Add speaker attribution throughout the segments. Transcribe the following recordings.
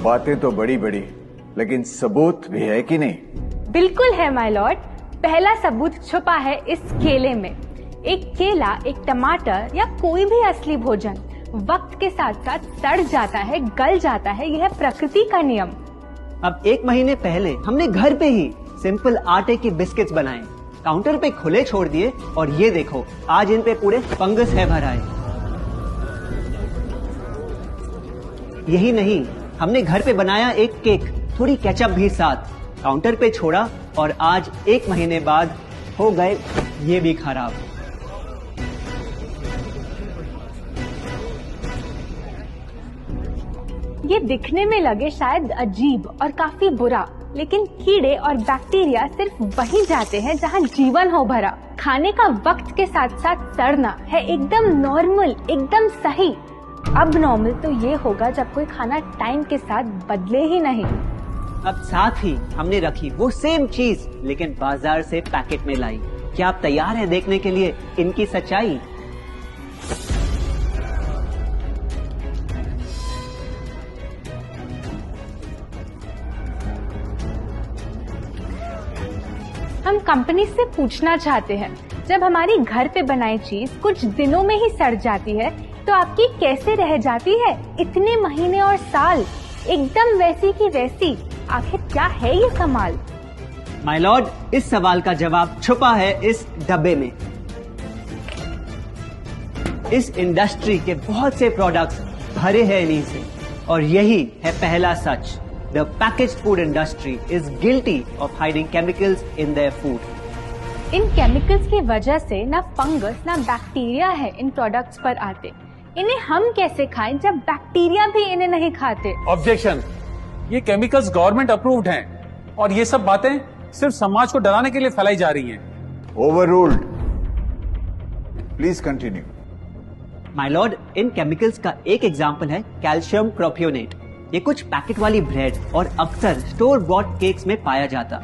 Speaker 1: बातें तो बड़ी बड़ी, लेकिन सबूत भी है कि नहीं?
Speaker 2: बिल्कुल है माय लॉर्ड। पहला सबूत छुपा है इस केले में। एक केला, एक टमाटर या कोई भी असली भोजन वक्त के साथ साथ सड़ जाता है, गल जाता है। यह प्रकृति का नियम।
Speaker 3: अब 1 महीने पहले हमने घर पे ही सिंपल आटे की बिस्किट्स बनाए, काउंटर पे खुले छोड़ दिए और ये देखो आज इन पे पूरे फंगस है भर आए। यही नहीं, हमने घर पे बनाया एक केक, थोड़ी केचप भी साथ, काउंटर पे छोड़ा और आज 1 महीने बाद हो गए ये भी खराब।
Speaker 2: ये दिखने में लगे शायद अजीब और काफी बुरा, लेकिन कीड़े और बैक्टीरिया सिर्फ वहीं जाते हैं जहां जीवन हो भरा। खाने का वक्त के साथ साथ सड़ना है एकदम नॉर्मल, एकदम सही। अब नॉर्मल तो ये होगा जब कोई खाना टाइम के साथ बदले ही नहीं।
Speaker 3: अब साथ ही हमने रखी वो सेम चीज, लेकिन बाजार से पैकेट में लाई। क्या आप तैयार हैं देखने के लिए इनकी सच्चाई?
Speaker 2: हम कंपनी से पूछना चाहते हैं, जब हमारी घर पे बनाई चीज कुछ दिनों में ही सड़ जाती है तो आपकी कैसे रह जाती है इतने महीने और साल, एकदम वैसी की वैसी? आखिर क्या है ये कमाल?
Speaker 3: माय लॉर्ड, इस सवाल का जवाब छुपा है इस डब्बे में। इस इंडस्ट्री के बहुत से प्रोडक्ट्स भरे हैं इन्हीं से, और यही है पहला सच। The packaged food industry is guilty of hiding chemicals in their food.
Speaker 2: In chemicals की वजह से ना फंगस ना बैक्टीरिया है इन प्रोडक्ट्स पर आते। इन्हें हम कैसे खाएं जब बैक्टीरिया भी इन्हें नहीं खाते?
Speaker 4: ऑब्जेक्शन, ये केमिकल्स गवर्नमेंट अप्रूव्ड हैं और ये सब बातें सिर्फ समाज को डराने के लिए फैलाई जा रही हैं।
Speaker 1: Overruled. Please continue.
Speaker 3: My Lord, in chemicals का एक एग्जांपल है कैल्शियम प्रोपियोनेट। ये कुछ पैकेट वाली ब्रेड और अक्सर स्टोर बॉट केक्स में पाया जाता।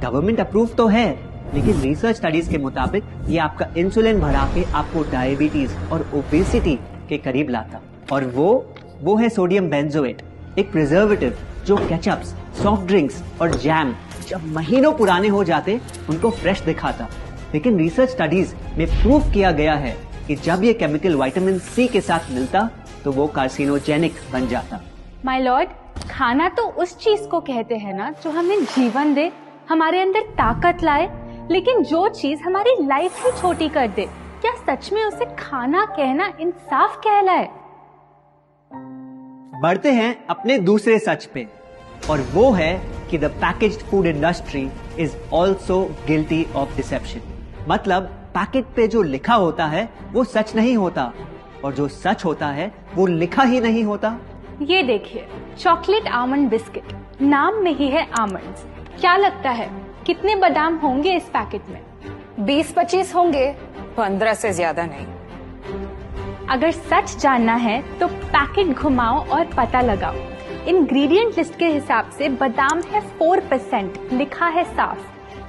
Speaker 3: गवर्नमेंट अप्रूव तो है, लेकिन रिसर्च स्टडीज के मुताबिक ये आपका इंसुलिन बढ़ा के आपको डायबिटीज और ओबेसिटी के करीब लाता। और वो है सोडियम बेंजोएट, एक प्रिजर्वेटिव जो केचप्स, सॉफ्ट ड्रिंक्स और जैम जब महीनों पुराने हो जाते उनको फ्रेश दिखाता। लेकिन रिसर्च स्टडीज में प्रूव किया गया है कि जब ये केमिकल विटामिन सी के साथ मिलता तो वो कार्सिनोजेनिक बन जाता।
Speaker 2: माय लॉर्ड, खाना तो उस चीज को कहते हैं ना जो हमें जीवन दे, हमारे अंदर ताकत लाए। लेकिन जो चीज हमारी लाइफ ही छोटी कर दे, क्या सच में उसे खाना कहना इंसाफ कहलाए?
Speaker 3: बढ़ते हैं अपने दूसरे सच पे, और वो है कि the packaged food industry is also guilty of deception. मतलब पैकेट पे जो लिखा होता है वो सच नहीं होता, और जो सच होता है वो लिखा ही नहीं होता।
Speaker 2: ये देखिए, चॉकलेट आमंड बिस्किट, नाम में ही है आमंड्स। क्या लगता है कितने बादाम होंगे इस पैकेट में?
Speaker 5: 20-25 होंगे, 15 से ज्यादा नहीं।
Speaker 2: अगर सच जानना है तो पैकेट घुमाओ और पता लगाओ। इंग्रेडिएंट लिस्ट के हिसाब से बादाम है 4%, लिखा है साफ।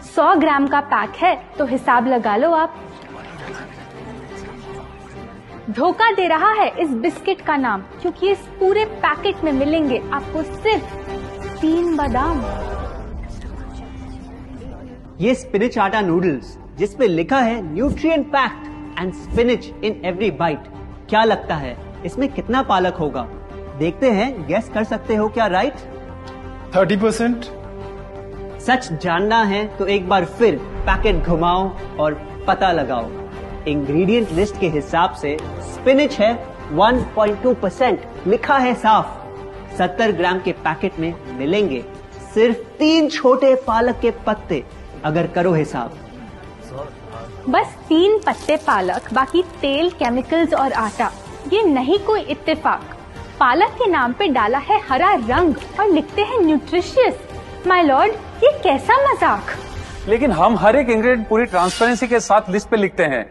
Speaker 2: 100 ग्राम का पैक है तो हिसाब लगा लो आप। धोखा दे रहा है इस बिस्किट का नाम, क्योंकि इस पूरे पैकेट में मिलेंगे आपको सिर्फ 3 बादाम।
Speaker 3: ये स्पिनच आटा नूडल्स जिसपे लिखा है nutrient packed and spinach in every bite. क्या लगता है इसमें कितना पालक होगा? देखते हैं, गेस कर सकते हो क्या राइट?
Speaker 4: 30%।
Speaker 3: सच जानना है तो एक बार फिर पैकेट घुमाओ और पता लगाओ। इंग्रेडिएंट लिस्ट के हिसाब से स्पिनच है 1.2%, लिखा है साफ। 70 ग्राम के पैकेट में मिलेंगे सिर्फ 3 छोटे पालक के पत्ते, अगर करो हिसाब।
Speaker 2: बस 3 पत्ते पालक, बाकी तेल, केमिकल्स और आटा। ये नहीं कोई इत्तेफाक। पालक के नाम पे डाला है हरा रंग और लिखते हैं न्यूट्रिशियस। माय लॉर्ड, ये कैसा मजाक?
Speaker 4: लेकिन हम हर एक इंग्रेडिएंट पूरी ट्रांसपेरेंसी के साथ लिस्ट पे लिखते हैं।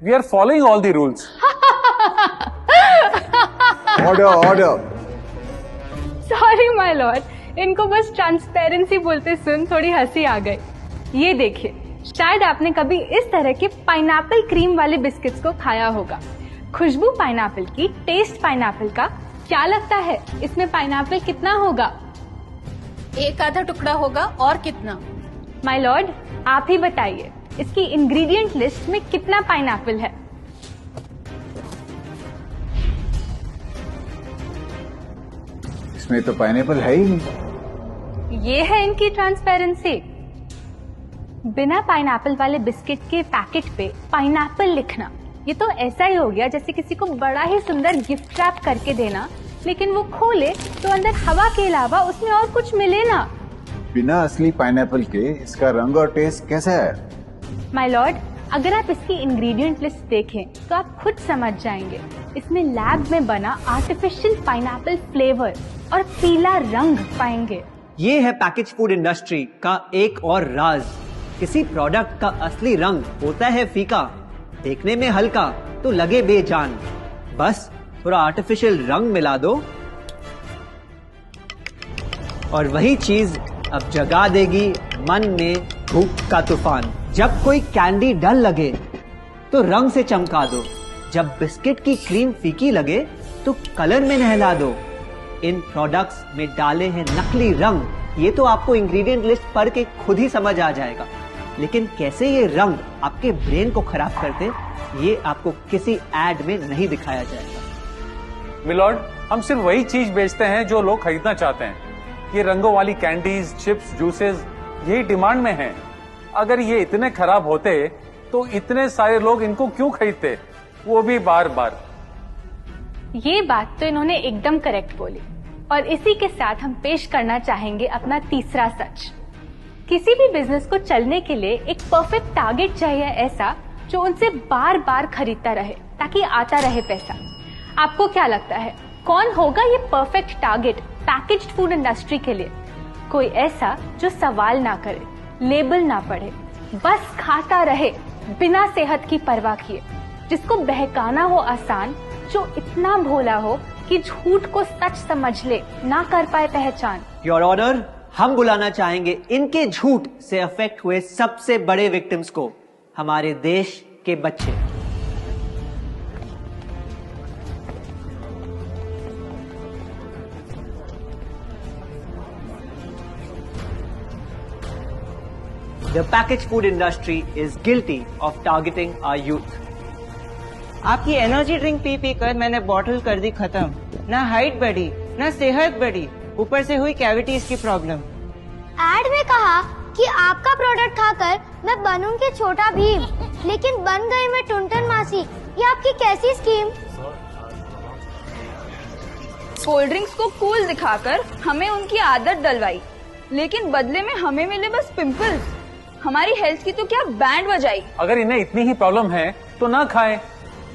Speaker 4: We are following all the rules.
Speaker 1: Order.
Speaker 2: Sorry my lord, इनको बस ट्रांसपेरेंसी बोलते सुन थोड़ी हंसी आ गई। ये देखिए, शायद आपने कभी इस तरह के पाइनएप्पल क्रीम वाले बिस्किट्स को खाया होगा। खुशबू पाइनएप्पल की, टेस्ट पाइनएप्पल का, क्या लगता है इसमें पाइनएप्पल कितना होगा?
Speaker 5: एक आधा टुकड़ा होगा, और कितना?
Speaker 2: माय लॉर्ड, आप ही बताइए, इसकी इंग्रेडिएंट लिस्ट में कितना पाइनएप्पल है?
Speaker 1: इसमें तो पाइनएप्पल है ही नहीं।
Speaker 2: ये है इनकी ट्रांसपेरेंसी। बिना पाइनएप्पल वाले बिस्किट के पैकेट पे पाइनएप्पल लिखना, ये तो ऐसा ही हो गया जैसे किसी को बड़ा ही सुंदर गिफ्ट रैप करके देना, लेकिन वो खोले तो अंदर हवा के अलावा उसमें और कुछ मिले ना।
Speaker 1: बिना असली पाइनएप्पल के इसका रंग और टेस्ट कैसा है?
Speaker 2: माय लॉर्ड, अगर आप इसकी इंग्रेडिएंट लिस्ट देखें तो आप खुद समझ जाएंगे। इसमें लैब में बना आर्टिफिशियल पाइनएप्पल फ्लेवर और पीला रंग पाएंगे।
Speaker 3: ये है पैकेज फूड इंडस्ट्री का एक और राज। किसी प्रोडक्ट का असली रंग होता है फीका, देखने में हल्का तो लगे बेजान। बस थोड़ा आर्टिफिशियल रंग मिला दो और वही चीज अब जगा देगी मन में भूख का तूफान। जब कोई कैंडी डल लगे तो रंग से चमका दो, जब बिस्किट की क्रीम फीकी लगे तो कलर में नहला दो। इन प्रोडक्ट्स में डाले हैं नकली रंग, ये तो आपको इंग्रेडिएंट लिस्ट पढ़ के खुद ही समझ आ जाएगा। लेकिन कैसे ये रंग आपके ब्रेन को खराब करते, ये आपको किसी एड में नहीं दिखाया जाएगा।
Speaker 4: मिलॉर्ड, हम सिर्फ वही चीज बेचते हैं जो लोग खरीदना चाहते हैं। ये रंगों वाली कैंडीज, चिप्स, जूसेस यही डिमांड में हैं। अगर ये इतने खराब होते तो इतने सारे लोग इनको क्यों खरीदते, वो भी बार बार।
Speaker 2: ये बात तो इन्होंने एकदम करेक्ट बोली, और इसी के साथ हम पेश करना चाहेंगे अपना तीसरा सच। किसी भी बिजनेस को चलने के लिए एक परफेक्ट टारगेट चाहिए, ऐसा जो उनसे बार बार खरीदता रहे ताकि आता रहे पैसा। आपको क्या लगता है कौन होगा ये perfect target packaged food industry के लिए? कोई ऐसा जो सवाल ना करे, लेबल ना पढ़े, बस खाता रहे बिना सेहत की परवाह किए, जिसको बहकाना हो आसान, जो इतना भोला हो कि झूठ को सच समझ ले, ना कर पाए पहचान।
Speaker 3: योर ऑनर, हम बुलाना चाहेंगे इनके झूठ से अफेक्ट हुए सबसे बड़े विक्टिम्स को, हमारे देश के बच्चे। The packaged food industry is guilty of targeting our youth.
Speaker 6: आपकी एनर्जी ड्रिंक पी पी कर मैंने बॉटल कर दी खत्म। ना हाइट बढ़ी, ना सेहत बढ़ी, ऊपर से हुई कैविटीज की प्रॉब्लम।
Speaker 7: एड में कहा कि आपका प्रोडक्ट खाकर मैं बनूंगी छोटा भीम, लेकिन बन गई मैं टुनटुन मासी। ये आपकी कैसी स्कीम?
Speaker 5: कोल्ड ड्रिंक्स को कूल दिखाकर हमें उनकी आदत डलवाई, लेकिन बदले में हमें मिले बस पिंपल्स। हमारी हेल्थ की तो क्या बैंड बजाई।
Speaker 4: अगर इन्हें इतनी ही प्रॉब्लम है तो ना खाएं,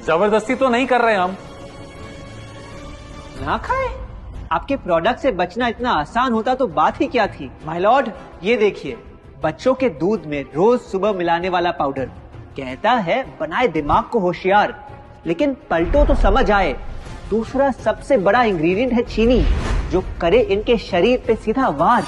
Speaker 4: जबरदस्ती तो नहीं कर रहे हम।
Speaker 3: ना खाए? आपके प्रोडक्ट से बचना इतना आसान होता तो बात ही क्या थी। माय लॉर्ड, ये देखिए, बच्चों के दूध में रोज सुबह मिलाने वाला पाउडर कहता है बनाए दिमाग को होशियार, लेकिन पलटो तो समझ आए। दूसरा सबसे बड़ा इंग्रेडिएंट है चीनी, जो करे इनके शरीर पे सीधा वार।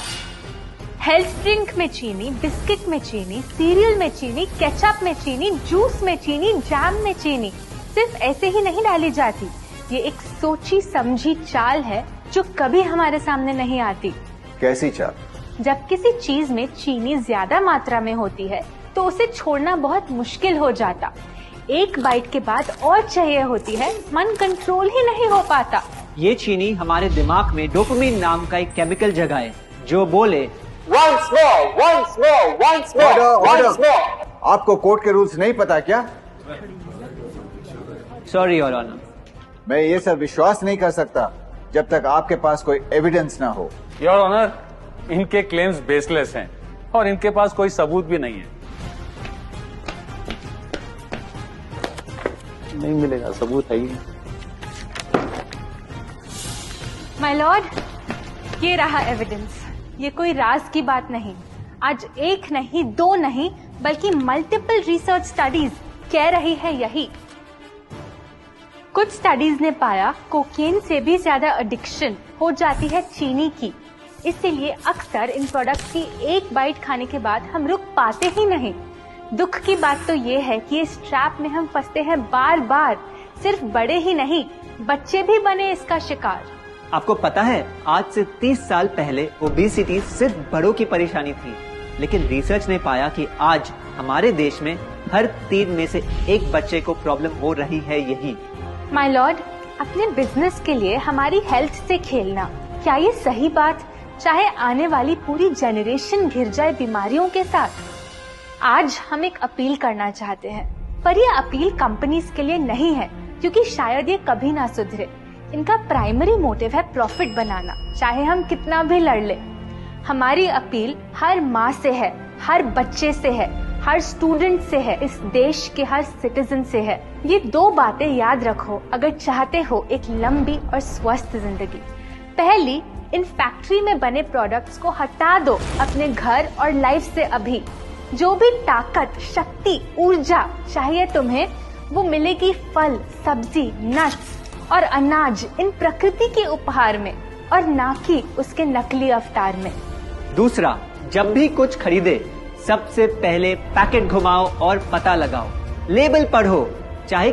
Speaker 2: हेल्थ ड्रिंक में चीनी, बिस्किट में चीनी, सीरियल में चीनी, केचप में चीनी, जूस में चीनी, जैम में चीनी सिर्फ ऐसे ही नहीं डाली जाती। ये एक सोची समझी चाल है जो कभी हमारे सामने नहीं आती।
Speaker 1: कैसी चाल?
Speaker 2: जब किसी चीज में चीनी ज्यादा मात्रा में होती है तो उसे छोड़ना बहुत मुश्किल हो जाता। एक बाइट के बाद और चाहिए होती है, मन कंट्रोल ही नहीं हो पाता।
Speaker 3: ये चीनी हमारे दिमाग में डोपामिन नाम का एक केमिकल जगाए, जो बोले
Speaker 8: Once more, once more, once more, once more.
Speaker 1: आपको कोर्ट के रूल्स नहीं पता क्या?
Speaker 3: Sorry your honour.
Speaker 1: मैं ये सब विश्वास नहीं कर सकता जब तक आपके पास कोई एविडेंस ना हो।
Speaker 4: योर ऑनर, इनके क्लेम्स बेसलेस हैं और इनके पास कोई सबूत भी नहीं है। नहीं मिलेगा, सबूत है ही नहीं।
Speaker 2: माय लॉर्ड, ये रहा एविडेंस। ये कोई राज की बात नहीं। आज एक नहीं, दो नहीं, बल्कि मल्टीपल रिसर्च स्टडीज कह रही है यही। कुछ स्टडीज ने पाया कोकेन से भी ज्यादा एडिक्शन हो जाती है चीनी की। इसीलिए अक्सर इन प्रोडक्ट्स की एक बाइट खाने के बाद हम रुक पाते ही नहीं। दुख की बात तो ये है कि इस ट्रैप में हम फंसते हैं बार बार। सिर्फ बड़े ही नहीं, बच्चे भी बने इसका शिकार।
Speaker 3: आपको पता है आज से 30 साल पहले ओबेसिटी सिर्फ बड़ों की परेशानी थी, लेकिन रिसर्च ने पाया कि आज हमारे देश में हर 3 में से 1 बच्चे को प्रॉब्लम हो रही है यही।
Speaker 2: माय लॉर्ड, अपने बिजनेस के लिए हमारी हेल्थ से खेलना, क्या ये सही बात, चाहे आने वाली पूरी जनरेशन घिर जाए बीमारियों के साथ। आज हम एक अपील करना चाहते हैं, पर ये अपील कंपनीज के लिए नहीं है, क्योंकि शायद ये कभी ना सुधरे। इनका प्राइमरी मोटिव है प्रॉफिट बनाना, चाहे हम कितना भी लड़ ले। हमारी अपील हर माँ से है, हर बच्चे से है, हर स्टूडेंट से है, इस देश के हर सिटीजन से है। ये 2 बातें याद रखो अगर चाहते हो एक लंबी और स्वस्थ जिंदगी। पहली, इन फैक्ट्री में बने प्रोडक्ट्स को हटा दो अपने घर और लाइफ से अभी। जो भी ताकत, शक्ति, ऊर्जा चाहिए तुम्हें, वो मिलेगी फल, सब्जी, नट्स और अनाज इन प्रकृति के उपहार में, और ना कि उसके नकली अवतार में।
Speaker 3: दूसरा, जब भी कुछ खरीदे सबसे पहले पैकेट घुमाओ और पता लगाओ, लेबल पढ़ो, चाहे